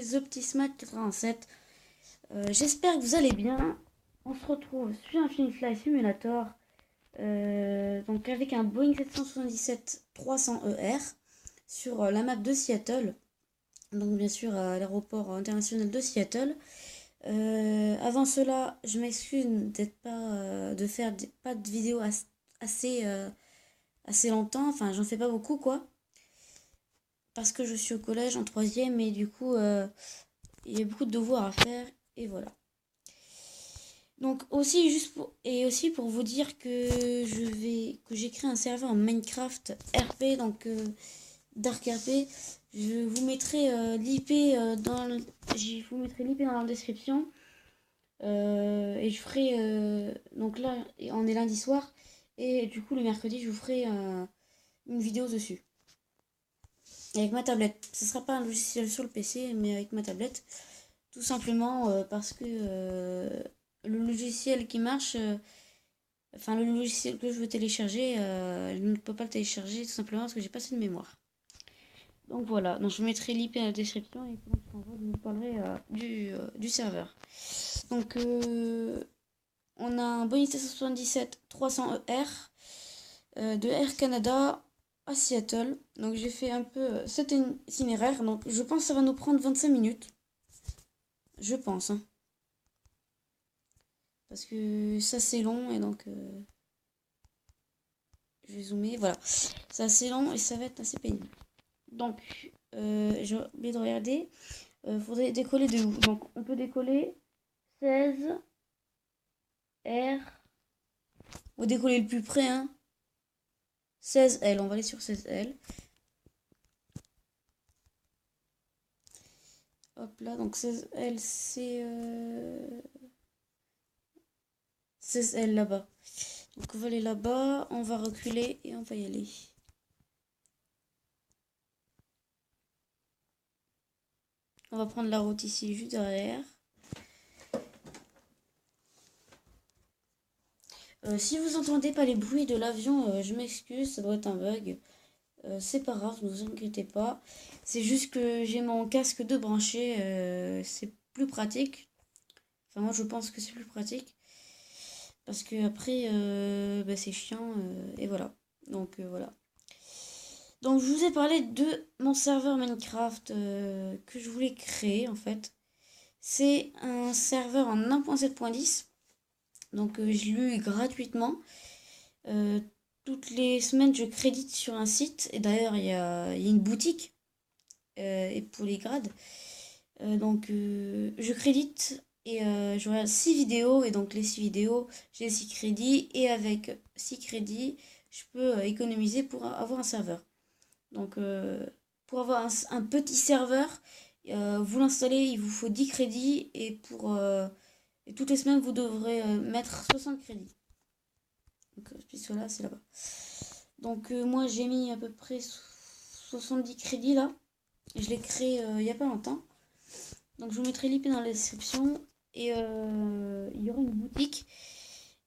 c'est ThePetitSmack87. J'espère que vous allez bien. On se retrouve sur un Fly Simulator. Donc avec un Boeing 777-300ER sur la map de Seattle. Donc bien sûr à l'aéroport international de Seattle. Avant cela, je m'excuse d'être pas de faire pas de vidéos assez longtemps. Enfin, j'en fais pas beaucoup quoi. Parce que je suis au collège en troisième et du coup il y a beaucoup de devoirs à faire et voilà. Donc aussi aussi pour vous dire que j'ai créé un serveur en Minecraft RP, donc Dark RP. Je vous mettrai l'IP vous mettrai l'IP dans la description. Et je ferai donc là on est lundi soir et du coup le mercredi je vous ferai une vidéo dessus. Avec ma tablette. Ce sera pas un logiciel sur le PC, mais avec ma tablette. Tout simplement parce que le logiciel qui marche, le logiciel que je veux télécharger, je ne peux pas le télécharger tout simplement parce que j'ai pas assez de mémoire. Donc voilà, donc je mettrai l'IP dans la description et pendant ce temps, je vous parlerai du serveur. Donc on a un Boeing 777-300ER de Air Canada à Seattle. Donc j'ai fait un peu cet itinéraire. Donc je pense que ça va nous prendre 25 minutes. Je pense. Hein. Parce que ça c'est long et donc je vais zoomer. Voilà. C'est assez long et ça va être assez pénible. Donc j'ai oublié de regarder. Faudrait décoller de où? Donc on peut décoller 16 R. On va décoller le plus près. Hein. 16L. On va aller sur 16L. Hop là, donc 16L, c'est 16L là-bas. Donc on va aller là-bas, on va reculer et on va y aller. On va prendre la route ici, juste derrière. Si vous entendez pas les bruits de l'avion, je m'excuse, ça doit être un bug. C'est pas grave, ne vous inquiétez pas. C'est juste que j'ai mon casque de branché, c'est plus pratique. Enfin moi je pense que c'est plus pratique. Parce que après c'est chiant et voilà. Donc voilà. Donc je vous ai parlé de mon serveur Minecraft que je voulais créer en fait. C'est un serveur en 1.7.10. Donc je l'ai eu gratuitement. Toutes les semaines je crédite sur un site. Et d'ailleurs il y a une boutique et pour les grades. Je crédite et je regarde 6 vidéos. Et donc les 6 vidéos, j'ai 6 crédits. Et avec 6 crédits, je peux économiser pour avoir un serveur. Donc pour avoir un petit serveur, vous l'installez, il vous faut 10 crédits. Et toutes les semaines, vous devrez mettre 60 crédits. Donc ce là c'est là-bas. Donc moi, j'ai mis à peu près 70 crédits là. Et je l'ai créé il n'y a pas longtemps. Donc je vous mettrai l'IP dans la description. Et il y aura une boutique.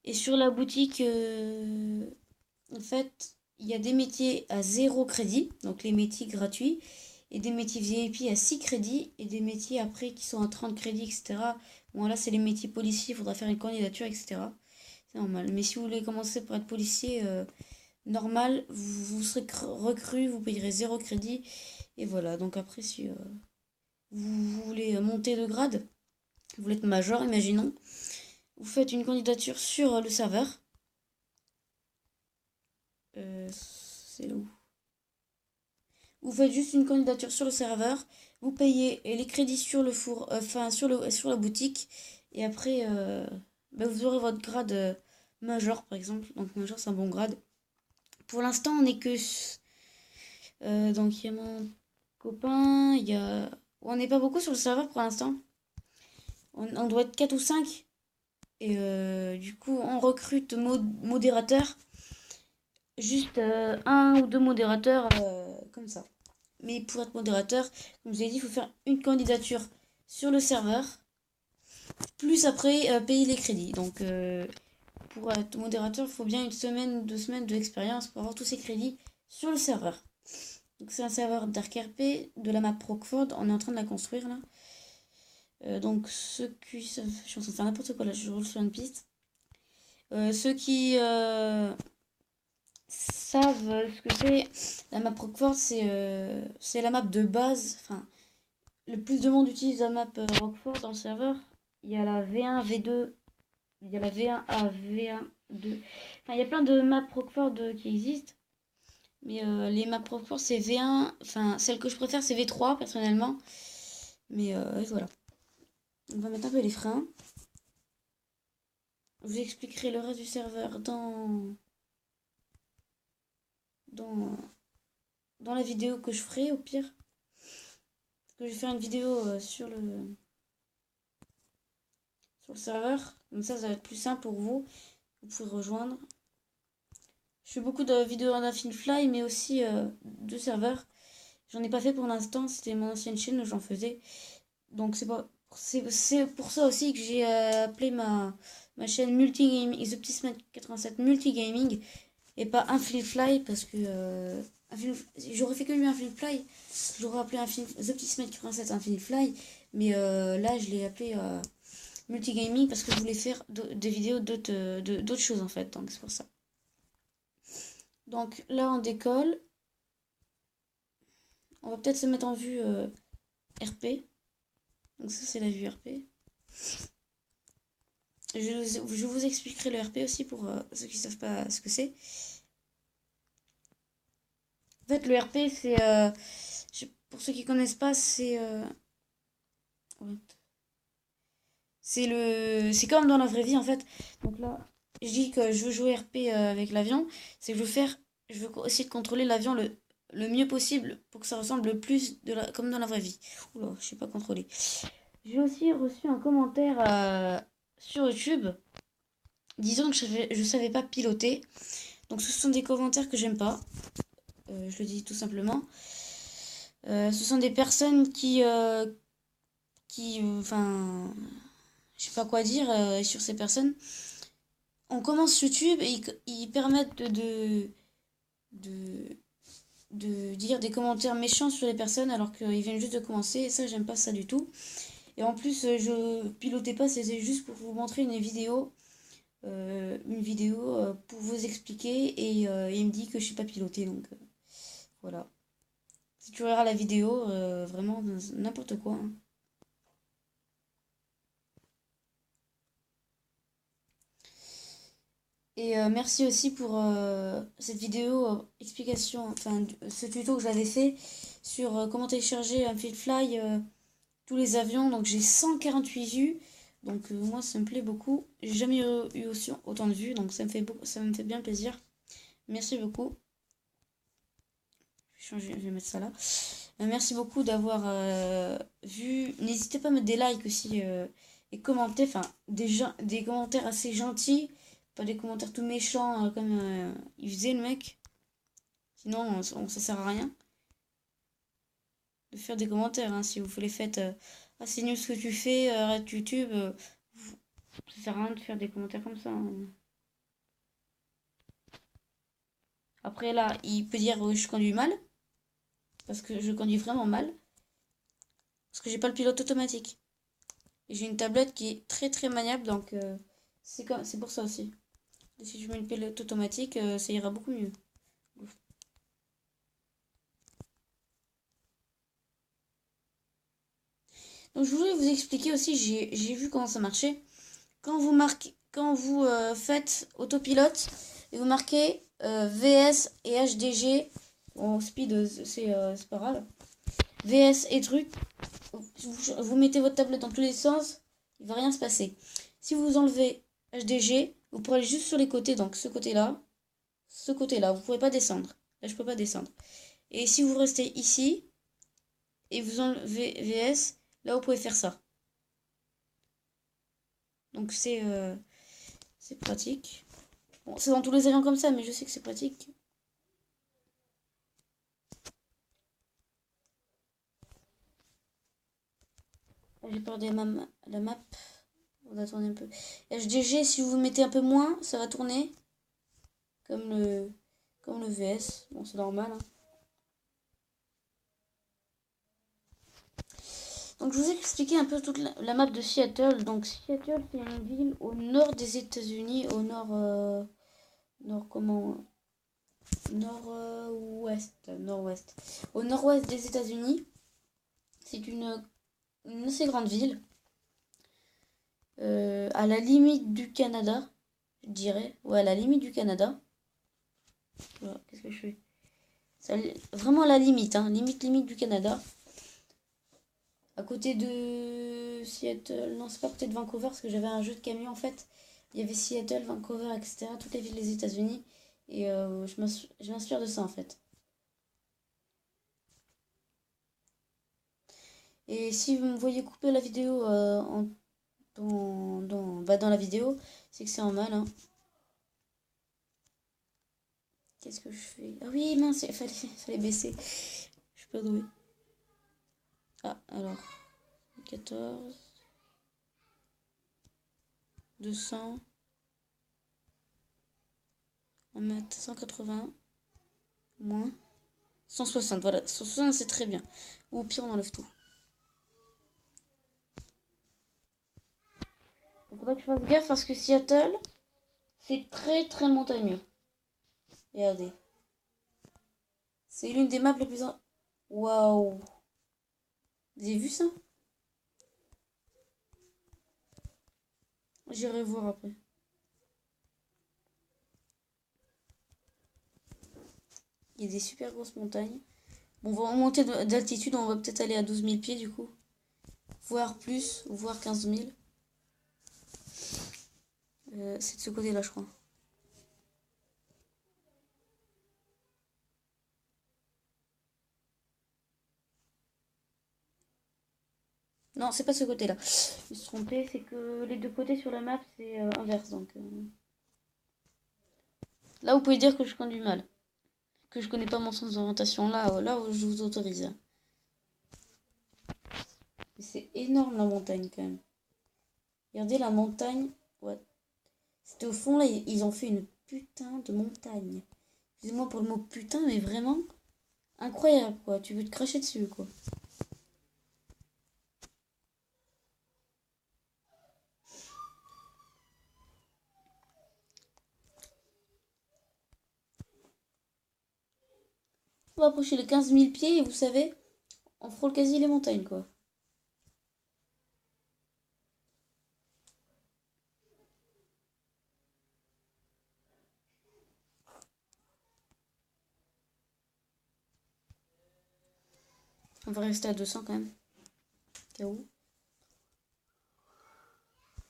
Et sur la boutique, en fait, il y a des métiers à 0 crédit, donc les métiers gratuits, et des métiers VIP à 6 crédits, et des métiers après qui sont à 30 crédits, etc. Bon, là, c'est les métiers policiers, il faudra faire une candidature, etc. C'est normal. Mais si vous voulez commencer pour être policier normal, vous serez recru, vous payerez 0 crédit. Et voilà, donc après, si vous voulez monter de grade, vous voulez être major, imaginons, vous faites une candidature sur le serveur. C'est là où vous faites juste une candidature sur le serveur, vous payez les crédits sur le four, sur la boutique, et après vous aurez votre grade major par exemple. Donc major c'est un bon grade. Pour l'instant on est que donc il y a mon copain, on n'est pas beaucoup sur le serveur pour l'instant. On doit être 4 ou 5. Et du coup on recrute modérateurs. Juste un ou deux modérateurs comme ça. Mais pour être modérateur, comme je vous ai dit, il faut faire une candidature sur le serveur, plus après payer les crédits. Donc pour être modérateur, il faut bien une semaine ou 2 semaines d'expérience pour avoir tous ces crédits sur le serveur. Donc c'est un serveur Dark RP de la map Rockford, on est en train de la construire là. Donc ceux qui savent, je suis en train de faire n'importe quoi là, je roule sur une piste. Ceux qui savent ce que c'est la map Roquefort, c'est la map de base. Enfin, le plus de monde utilise la map Roquefort dans le serveur. Il y a la V1, V2, il y a la V1A, V1, 2. Enfin, il y a plein de maps Roquefort qui existent. Mais les maps Roquefort, c'est V1. Enfin, celle que je préfère, c'est V3 personnellement. Mais voilà. On va mettre un peu les freins. Je vous expliquerai le reste du serveur dans, dans la vidéo que je ferai au pire. Parce que je vais faire une vidéo sur le serveur. Comme ça va être plus simple pour vous. Vous pouvez rejoindre. Je fais beaucoup de vidéos en Fly, mais aussi de serveurs. J'en ai pas fait pour l'instant. C'était mon ancienne chaîne où j'en faisais. Donc c'est pour ça aussi que j'ai appelé ma chaîne Multigaming, ThePtisman87 Multigaming et pas Fly parce que j'aurais fait que lui Fly, j'aurais appelé ThePtisman87 Fly, mais là je l'ai appelé Multigaming parce que je voulais faire des vidéos d'autres choses en fait, donc c'est pour ça. Donc là on décolle, on va peut-être se mettre en vue RP. Donc ça c'est la vue RP. Je vous expliquerai le RP aussi pour ceux qui ne savent pas ce que c'est. En fait, le RP, c'est... pour ceux qui ne connaissent pas, c'est comme dans la vraie vie, en fait. Donc là, je dis que je veux jouer RP avec l'avion. C'est que je veux essayer de contrôler l'avion le mieux possible pour que ça ressemble le plus comme dans la vraie vie. Oula, je sais pas contrôler. J'ai aussi reçu un commentaire sur YouTube disant que je savais pas piloter. Donc ce sont des commentaires que j'aime pas. Je le dis tout simplement. Ce sont des personnes enfin, je sais pas quoi dire sur ces personnes. On commence YouTube et ils permettent de dire des commentaires méchants sur les personnes alors qu'ils viennent juste de commencer. Et ça, j'aime pas ça du tout. Et en plus, je pilotais pas, c'était juste pour vous montrer une vidéo. Pour vous expliquer et il me dit que je sais pas piloter, donc voilà. Si tu regardes la vidéo, vraiment n'importe quoi, hein. Et merci aussi pour cette vidéo explication, enfin ce tuto que j'avais fait sur comment télécharger un Fly tous les avions. Donc j'ai 148 vues, donc moi ça me plaît beaucoup. J'ai jamais eu aussi autant de vues, donc ça me fait bien plaisir. Merci beaucoup. Je vais mettre ça là. Merci beaucoup d'avoir vu. N'hésitez pas à mettre des likes aussi et commenter. Enfin, des commentaires assez gentils. Pas des commentaires tout méchants comme il faisait le mec. Sinon, ça sert à rien de faire des commentaires. Hein. Si vous les faites, ah, c'est nul ce que tu fais, arrête YouTube. Ça sert à rien de faire des commentaires comme ça. Hein. Après, là, il peut dire je conduis mal. Parce que je conduis vraiment mal. Parce que j'ai pas le pilote automatique. Et j'ai une tablette qui est très très maniable, donc c'est pour ça aussi. Et si je mets une pilote automatique, ça ira beaucoup mieux. Donc je voulais vous expliquer aussi, j'ai vu comment ça marchait. Quand vous faites autopilote et vous marquez VS et HDG, bon speed c'est pas grave. VS et truc, vous mettez votre tablette dans tous les sens, il va rien se passer. Si vous enlevez HDG, vous pourrez aller juste sur les côtés, donc ce côté-là, vous pourrez pas descendre. Là, je peux pas descendre. Et si vous restez ici et vous enlevez VS, là, vous pouvez faire ça. Donc c'est pratique. Bon, c'est dans tous les avions comme ça, mais je sais que c'est pratique. J'ai perdu la map. On va tourner un peu. HDG, si vous mettez un peu moins, ça va tourner. Comme le VS. Bon, c'est normal. Hein. Donc je vous ai expliqué un peu toute la map de Seattle. Donc Seattle, c'est une ville au nord des États-Unis, au nord, nord comment, nord-ouest, nord-ouest, au nord-ouest des États-Unis. C'est une assez grande ville, à la limite du Canada, je dirais. Ouais, à la limite du Canada. Voilà, qu'est-ce que je fais? Ça, vraiment à la limite, hein, limite du Canada. À côté de Seattle, non, c'est pas à côté de Vancouver, parce que j'avais un jeu de camion en fait. Il y avait Seattle, Vancouver, etc. Toutes les villes des États-Unis. Et je m'inspire de ça en fait. Et si vous me voyez couper la vidéo dans la vidéo, c'est que c'est en mal. Hein. Qu'est-ce que je fais? Ah oui, mince, fallait baisser. Je suis pas douée. Ah, alors. 14. 200. On va mettre 180. Moins. 160, voilà. 160, c'est très bien. Ou au pire, on enlève tout. Il faudra que je fasse gaffe parce que Seattle, c'est très très montagneux. Regardez. C'est l'une des maps les plus... Waouh. Vous avez vu ça? J'irai voir après. Il y a des super grosses montagnes. Bon, on va monter d'altitude, on va peut-être aller à 12 000 pieds du coup. Voire plus, voire 15 000. C'est de ce côté-là, je crois. Non, c'est pas ce côté-là. Je me suis trompée, c'est que les deux côtés sur la map, c'est inverse. Donc, là, vous pouvez dire que je conduis mal. Que je connais pas mon sens d'orientation. Là où je vous autorise. Mais c'est énorme la montagne quand même. Regardez la montagne. Ouais. C'était au fond là, ils ont fait une putain de montagne. Excusez-moi pour le mot putain, mais vraiment incroyable quoi. Tu veux te cracher dessus quoi. On va approcher les 15 000 pieds et vous savez, on frôle quasi les montagnes quoi. On va rester à 200 quand même. Cas où.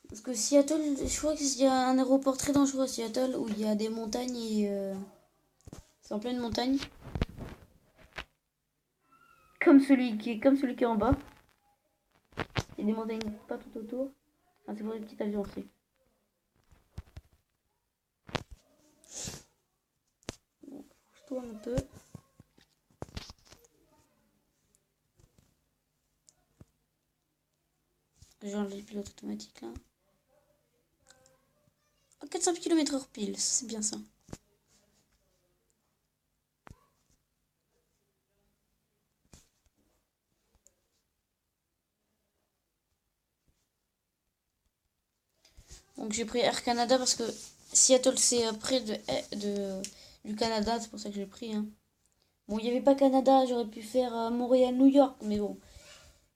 Parce que Seattle, je crois qu'il y a un aéroport très dangereux à Seattle où il y a des montagnes et c'est en pleine montagne. Comme celui qui est en bas. Il y a des montagnes pas tout autour. Enfin, c'est pour des petits avions aussi. Bon, je tourne un peu. J'ai enlevé le pilote automatique là. 400 km/h pile, c'est bien ça. Donc j'ai pris Air Canada parce que Seattle c'est près du Canada, c'est pour ça que j'ai pris. Hein. Bon, il n'y avait pas Canada, j'aurais pu faire Montréal-New York, mais bon,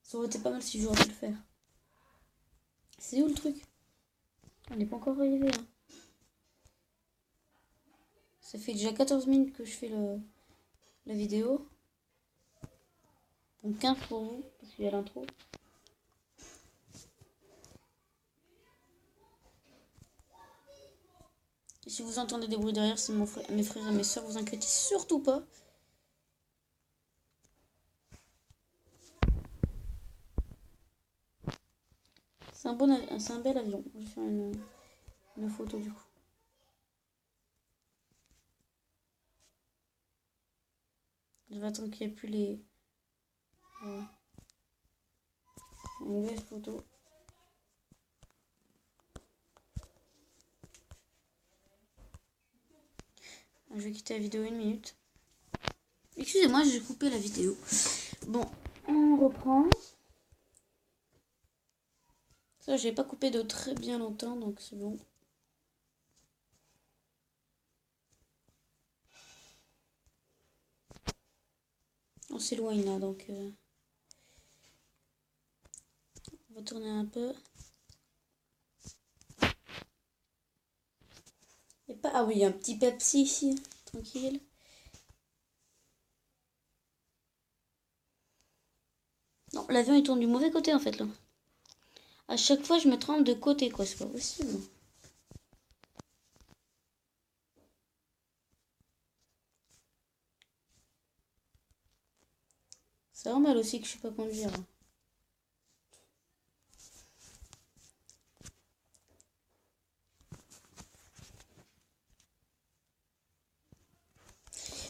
ça aurait été pas mal si j'aurais pu le faire. C'est où le truc? On n'est pas encore arrivé. Hein. Ça fait déjà 14 minutes que je fais la vidéo. Donc 15 pour vous, parce qu'il y a l'intro. Et si vous entendez des bruits derrière, c'est mes frères et mes soeurs, vous inquiétez surtout pas. C'est un bel avion. Je vais faire une photo du coup. Je vais attendre qu'il n'y ait plus les... Voilà. Une belle photo. Je vais quitter la vidéo 1 minute. Excusez-moi, j'ai coupé la vidéo. Bon, on reprend. Ça, j'ai pas coupé de très bien longtemps, donc c'est bon. On s'éloigne là, donc on va tourner un peu. Et pas... Ah oui, il y a un petit Pepsi ici, tranquille. Non, l'avion il tourne du mauvais côté en fait là. À chaque fois je me trompe de côté quoi, c'est pas possible. C'est normal aussi que je sais pas conduire.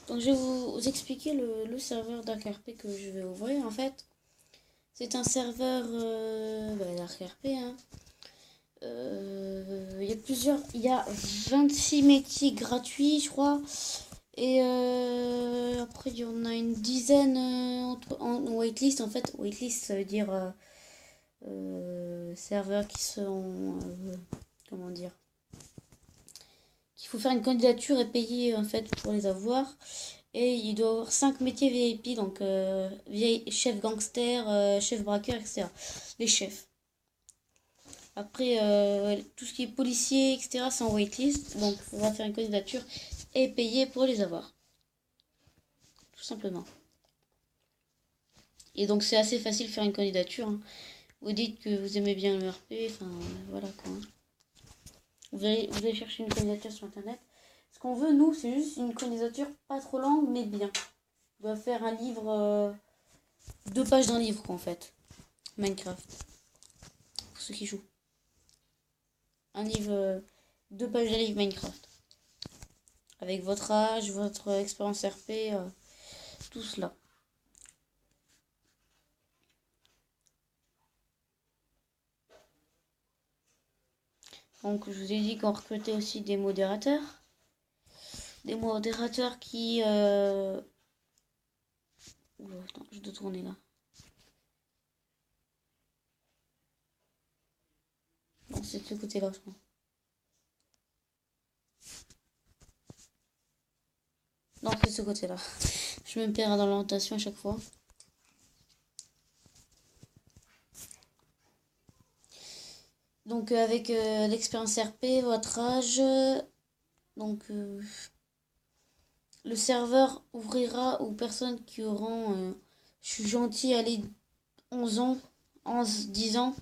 Donc je vais vous expliquer le serveur d'ArkRP que je vais ouvrir en fait. C'est un serveur d'ArkRP. Hein. Il y a 26 métiers gratuits je crois. Et après il y en a une dizaine en waitlist en fait. Waitlist ça veut dire serveurs qui sont... comment dire, qu'il faut faire une candidature et payer en fait pour les avoir. Et il doit avoir 5 métiers VIP, donc chef gangster, chef braqueur, etc. Les chefs. Après, tout ce qui est policier, etc., c'est en waitlist. Donc, il faudra faire une candidature et payer pour les avoir. Tout simplement. Et donc, c'est assez facile de faire une candidature. Hein. Vous dites que vous aimez bien le RP, enfin, voilà quoi. Vous allez chercher une candidature sur Internet. Ce qu'on veut, nous, c'est juste une candidature pas trop longue, mais bien. On doit faire un livre, 2 pages d'un livre, quoi, en fait. Minecraft. Pour ceux qui jouent. Un livre, 2 pages d'un livre Minecraft. Avec votre âge, votre expérience RP, tout cela. Donc, je vous ai dit qu'on recrutait aussi des modérateurs. Des modérateurs qui... Attends, je dois tourner là. Non, c'est de ce côté-là, je crois. Non, c'est de ce côté-là. Je me perds dans l'orientation à chaque fois. Donc, avec l'expérience RP, votre âge... donc, le serveur ouvrira aux personnes qui auront... je suis gentil, allez, 11 ans, 10 ans.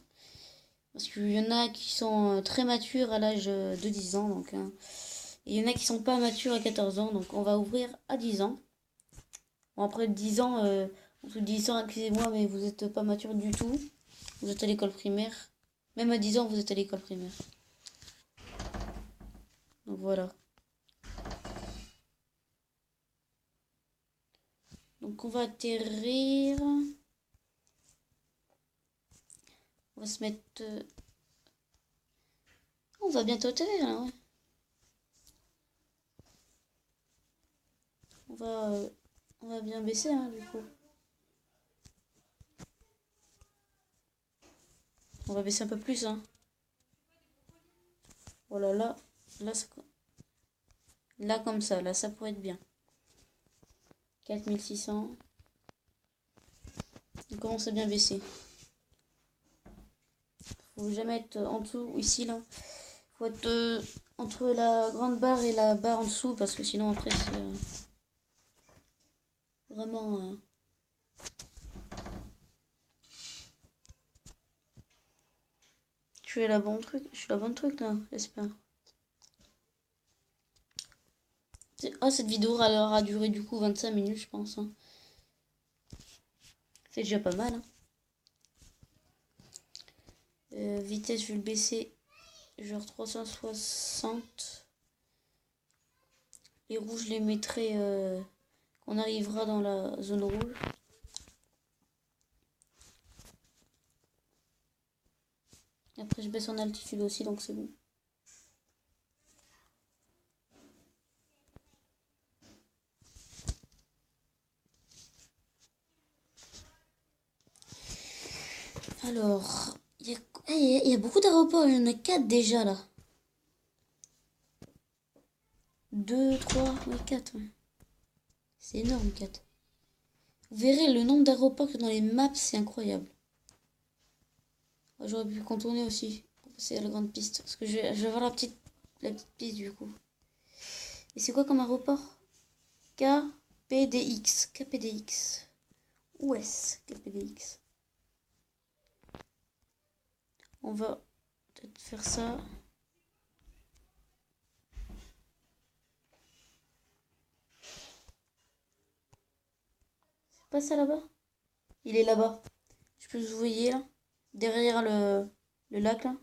Parce qu'il y en a qui sont très matures à l'âge de 10 ans. Donc, hein. Et il y en a qui sont pas matures à 14 ans. Donc on va ouvrir à 10 ans. Bon, après 10 ans, on se dit ça, excusez-moi, mais vous n'êtes pas mature du tout. Vous êtes à l'école primaire. Même à 10 ans, vous êtes à l'école primaire. Donc voilà. Donc on va atterrir. On va se mettre... On va bientôt atterrir là, ouais. On va bien baisser, hein, du coup. On va baisser un peu plus, hein. Oh là là. Là comme ça, là, ça pourrait être bien. 4600. On commence à bien baisser. Faut jamais être en dessous, ici, là. Faut être entre la grande barre et la barre en dessous, parce que sinon, après, c'est vraiment... Je suis la bonne truc, là, j'espère. Ah, cette vidéo aura duré, du coup, 25 minutes, je pense. Hein. C'est déjà pas mal, hein. Vitesse, je vais le baisser. Genre 360. Les rouges, je les mettrai quand on arrivera dans la zone rouge. Après, je baisse en altitude aussi, donc c'est bon. Alors, Il y a beaucoup d'aéroports, il y en a 4 déjà là. 2, 3, ouais, 4. Ouais. C'est énorme, 4. Vous verrez le nombre d'aéroports que dans les maps, c'est incroyable. J'aurais pu contourner aussi pour passer à la grande piste. Parce que je vais avoir la petite piste du coup. Et c'est quoi comme aéroport? KPDX. KPDX. Où est-ce KPDX? On va peut-être faire ça. C'est pas ça là-bas? Il est là-bas. Je peux vous voyez là? Derrière le lac là?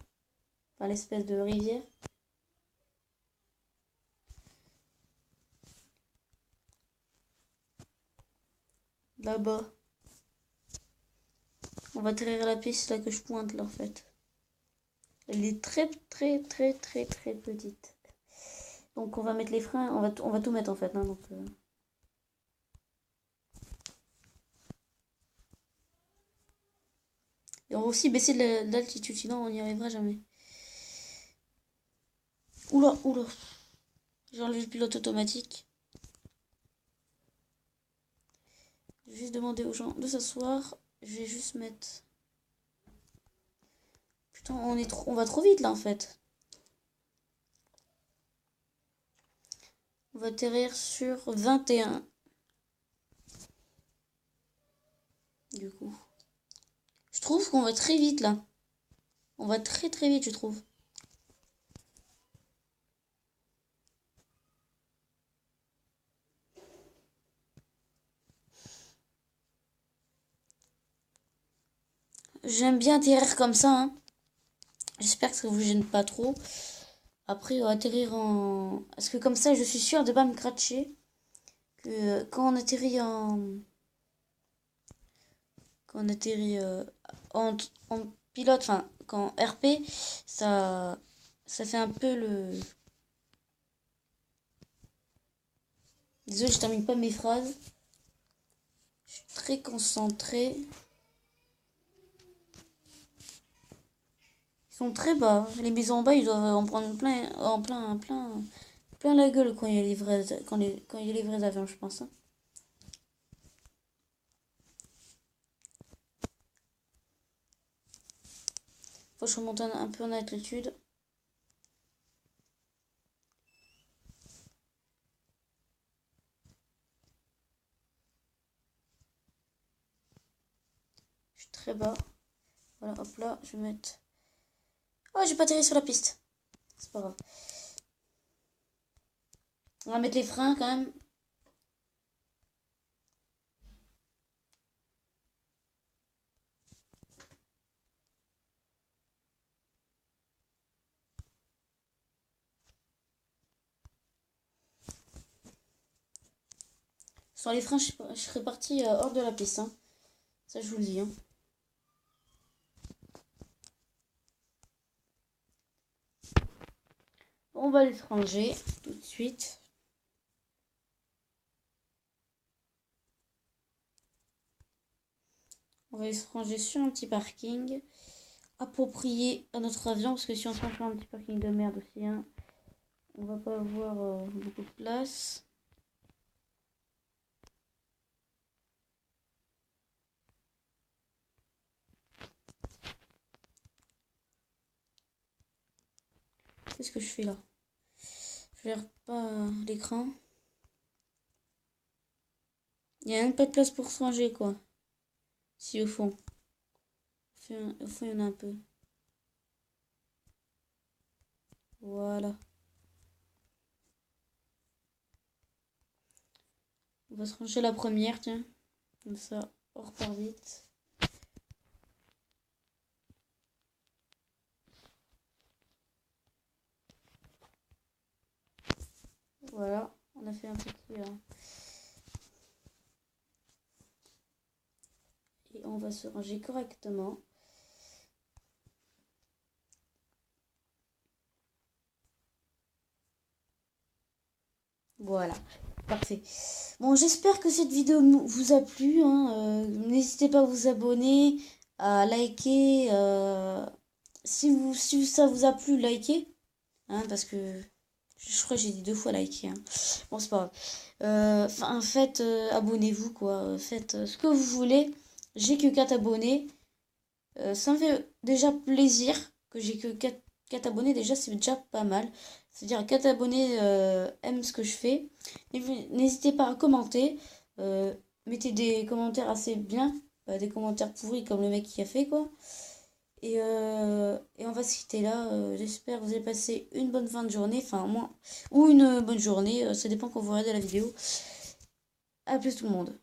Enfin l'espèce de rivière. Là-bas. On va atterrir à la piste là que je pointe là en fait. Elle est très petite. Donc on va mettre les freins, on va tout mettre en fait. Hein, donc, Et on va aussi baisser l'altitude, sinon on n'y arrivera jamais. Oula, oula. J'ai enlevé le pilote automatique. Je vais juste demander aux gens de s'asseoir. Je vais juste mettre... Putain, on va trop vite là en fait. On va atterrir sur 21. Du coup. Je trouve qu'on va très vite là. On va très vite, je trouve. J'aime bien atterrir comme ça. Hein. J'espère que ça vous gêne pas trop. Après, atterrir en... Parce que comme ça, je suis sûre de pas me cratcher. Que quand on atterrit en... Quand on atterrit en pilote, enfin, quand RP, ça fait un peu le... Désolée, je termine pas mes phrases. Je suis très concentrée. Ils sont très bas. Les maisons en bas, ils doivent en prendre plein la gueule quand il y a les vrais avions, je pense. Hein. Faut que je remonte un peu en altitude. Je suis très bas. Voilà, hop là, je vais mettre... Oh, j'ai pas atterri sur la piste. C'est pas grave. On va mettre les freins quand même. Sans les freins, je serais parti hors de la piste. Hein. Ça, je vous le dis. Hein. On va les ranger tout de suite. On va se ranger sur un petit parking approprié à notre avion. Parce que si on se range sur un petit parking de merde aussi, hein, on va pas avoir beaucoup de place. Qu'est-ce que je fais là? Je regarde pas l'écran. Il n'y a même pas de place pour se ranger, quoi. Si, au fond. Au fond, il y en a un peu. Voilà. On va se ranger la première, tiens. Comme ça, on repart vite. Voilà, on a fait un petit... Et on va se ranger correctement. Voilà, parfait. Bon, j'espère que cette vidéo vous a plu. Hein. N'hésitez pas à vous abonner, à liker si ça vous a plu, likez. Hein, parce que je crois que j'ai dit 2 fois liker. Hein. Bon, c'est pas grave. Enfin, faites, abonnez-vous, quoi. Faites ce que vous voulez. J'ai que 4 abonnés. Ça me fait déjà plaisir que j'ai que 4 abonnés. Déjà, c'est déjà pas mal. C'est-à-dire 4 abonnés aiment ce que je fais. N'hésitez pas à commenter. Mettez des commentaires assez bien. Des commentaires pourris comme le mec qui a fait, quoi. Et on va se quitter là. J'espère que vous avez passé une bonne fin de journée. Enfin, moi. Ou une bonne journée. Ça dépend quand vous regardez la vidéo. À plus tout le monde.